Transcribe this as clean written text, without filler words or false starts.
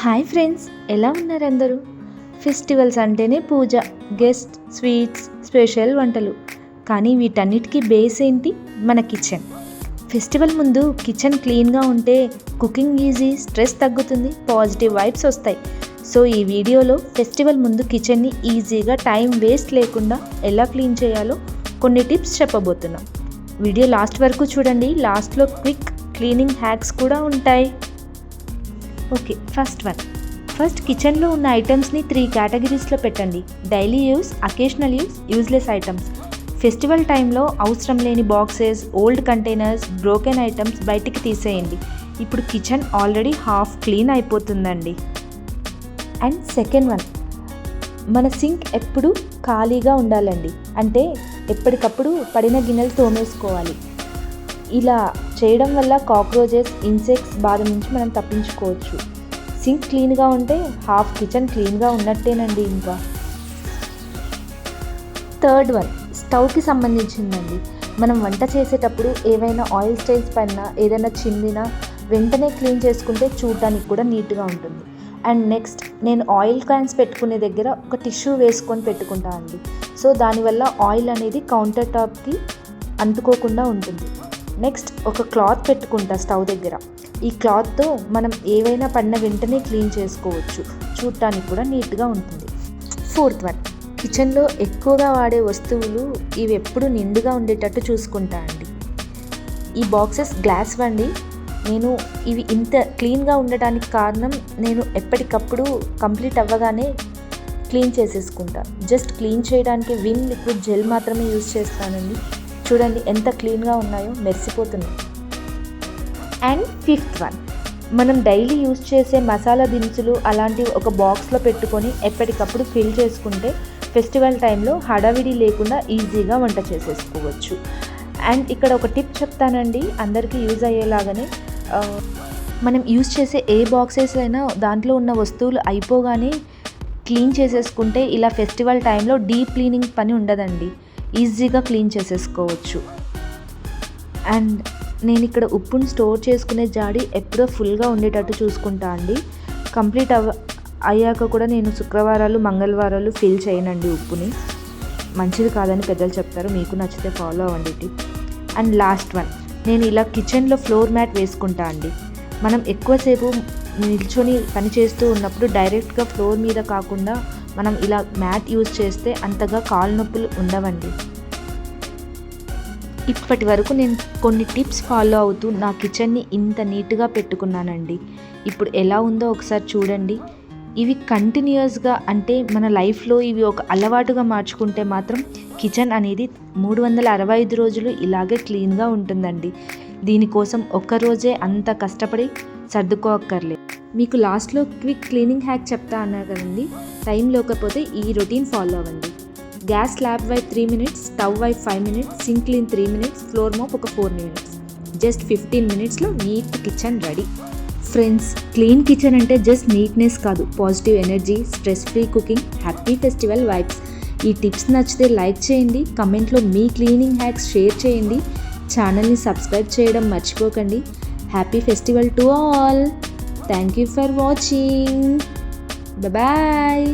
Hi friends, ఎలా ఉన్నారు అందరూ? ఫెస్టివల్స్ అంటేనే పూజ, గెస్ట్, స్వీట్స్, స్పెషల్ వంటలు. కానీ వీటన్నిటికీ బేస్ ఏంటి? మన కిచెన్. ఫెస్టివల్ ముందు కిచెన్ క్లీన్గా ఉంటే కుకింగ్ ఈజీ, స్ట్రెస్ తగ్గుతుంది, పాజిటివ్ వైబ్స్ వస్తాయి. సో ఈ వీడియోలో ఫెస్టివల్ ముందు కిచెన్ని ఈజీగా టైం వేస్ట్ లేకుండా ఎలా క్లీన్ చేయాలో కొన్ని టిప్స్ చెప్పబోతున్నాం. వీడియో లాస్ట్ వరకు చూడండి. లాస్ట్లో క్విక్ క్లీనింగ్ హ్యాక్స్ కూడా ఉంటాయి. ఓకే, ఫస్ట్ కిచెన్లో ఉన్న ఐటమ్స్ని 3 కేటగిరీస్లో పెట్టండి. Daily use, occasional use, useless items. Festival టైంలో అవసరం లేని boxes, old containers, broken items బయటికి తీసేయండి. ఇప్పుడు కిచెన్ ఆల్రెడీ హాఫ్ క్లీన్ అయిపోతుందండి. అండ్ సెకండ్, మన సింక్ ఎప్పుడు ఖాళీగా ఉండాలండి. అంటే ఎప్పటికప్పుడు పడిన గిన్నెలు తోమేసుకోవాలి. ఇలా చేయడం వల్ల కాక్రోచెస్, ఇన్సెక్ట్స్ బాధ నుంచి మనం తప్పించుకోవచ్చు. సింక్ క్లీన్గా ఉంటే హాఫ్ కిచెన్ క్లీన్గా ఉన్నట్టేనండి. ఇంకా థర్డ్, స్టవ్కి సంబంధించిందండి. మనం వంట చేసేటప్పుడు ఏవైనా ఆయిల్ స్టైన్స్ పైన ఏదైనా చిందినా వెంటనే క్లీన్ చేసుకుంటే చూడడానికి కూడా నీట్గా ఉంటుంది. అండ్ నెక్స్ట్, నేను ఆయిల్ క్యాన్స్ పెట్టుకునే దగ్గర ఒక టిష్యూ వేసుకొని పెట్టుకుంటా అండి. సో దానివల్ల ఆయిల్ అనేది కౌంటర్ టాప్కి అంటుకోకుండా ఉంటుంది. నెక్స్ట్, ఒక క్లాత్ పెట్టుకుంటా స్టవ్ దగ్గర. ఈ క్లాత్తో మనం ఏవైనా పడిన వెంటనే క్లీన్ చేసుకోవచ్చు, చూడటానికి కూడా నీట్గా ఉంటుంది. ఫోర్త్, కిచెన్లో ఎక్కువగా వాడే వస్తువులు ఇవి ఎప్పుడు నిండుగా ఉండేటట్టు చూసుకుంటా అండి. ఈ బాక్సెస్ గ్లాస్ వండి. నేను ఇవి ఇంత క్లీన్గా ఉండటానికి కారణం, నేను ఎప్పటికప్పుడు కంప్లీట్ అవ్వగానే క్లీన్ చేసేసుకుంటా. జస్ట్ క్లీన్ చేయడానికి విమ్ లిక్విడ్ జెల్ మాత్రమే యూజ్ చేస్తానండి. చూడండి ఎంత క్లీన్గా ఉన్నాయో, మెరిసిపోతున్నాయి. అండ్ ఫిఫ్త్, మనం డైలీ యూజ్ చేసే మసాలా దినుసులు అలాంటివి ఒక బాక్స్లో పెట్టుకొని ఎప్పటికప్పుడు ఫిల్ చేసుకుంటే ఫెస్టివల్ టైంలో హడావిడి లేకుండా ఈజీగా వంట చేసేసుకోవచ్చు. అండ్ ఇక్కడ ఒక టిప్ చెప్తానండి, అందరికీ యూజ్ అయ్యేలాగానే. మనం యూజ్ చేసే ఏ బాక్సెస్ అయినా దాంట్లో ఉన్న వస్తువులు అయిపోగానే క్లీన్ చేసేసుకుంటే ఇలా ఫెస్టివల్ టైంలో డీప్ క్లీనింగ్ పని ఉండదండి. ఈజీగా క్లీన్ చేసేసుకోవచ్చు. అండ్ నేను ఇక్కడ ఉప్పును స్టోర్ చేసుకునే జాడి ఎప్పుడో ఫుల్గా ఉండేటట్టు చూసుకుంటా అండి. కంప్లీట్ అయ్యాక కూడా నేను శుక్రవారాలు, మంగళవారాలు ఫిల్ చేయనండి ఉప్పుని. మంచిది కాదని పెద్దలు చెప్తారు, మీకు నచ్చితే ఫాలో అవ్వండి టిప్. అండ్ లాస్ట్, నేను ఇలా కిచెన్లో ఫ్లోర్ మ్యాట్ వేసుకుంటా అండి. మనం ఎక్కువసేపు నిల్చొని పని చేస్తూ ఉన్నప్పుడు డైరెక్ట్గా ఫ్లోర్ మీద కాకుండా మనం ఇలా మ్యాట్ యూజ్ చేస్తే అంతగా కాలు నొప్పులు ఉండవండి. ఇప్పటి వరకు నేను కొన్ని టిప్స్ ఫాలో అవుతూ నా కిచెన్ని ఇంత నీట్గా పెట్టుకున్నానండి. ఇప్పుడు ఎలా ఉందో ఒకసారి చూడండి. ఇవి కంటిన్యూస్గా, అంటే మన లైఫ్లో ఇవి ఒక అలవాటుగా మార్చుకుంటే మాత్రం కిచెన్ అనేది 365 రోజులు ఇలాగే క్లీన్గా ఉంటుందండి. దీనికోసం ఒక్కరోజే అంత కష్టపడి సర్దుకోక్కర్లేదు. మీకు లాస్ట్లో క్విక్ క్లీనింగ్ హ్యాక్ చెప్తా అన్నారు కదండి. టైం లేకపోతే ఈ రొటీన్ ఫాలో అవ్వండి. Gas slab wipe 3 minutes, stove wipe 5 minutes, sink clean 3 minutes, floor mop ఒక 4 minutes. జస్ట్ 15 minutesలో neat kitchen ready. Friends, clean kitchen అంటే జస్ట్ నీట్నెస్ కాదు, positive energy, stress free cooking, happy festival vibes. ఈ tips నచ్చితే like చేయండి, కమెంట్లో మీ cleaning hacks share చేయండి, ఛానల్ని సబ్స్క్రైబ్ చేయడం మర్చిపోకండి. Happy festival to all. Thank you for watching. Bye bye.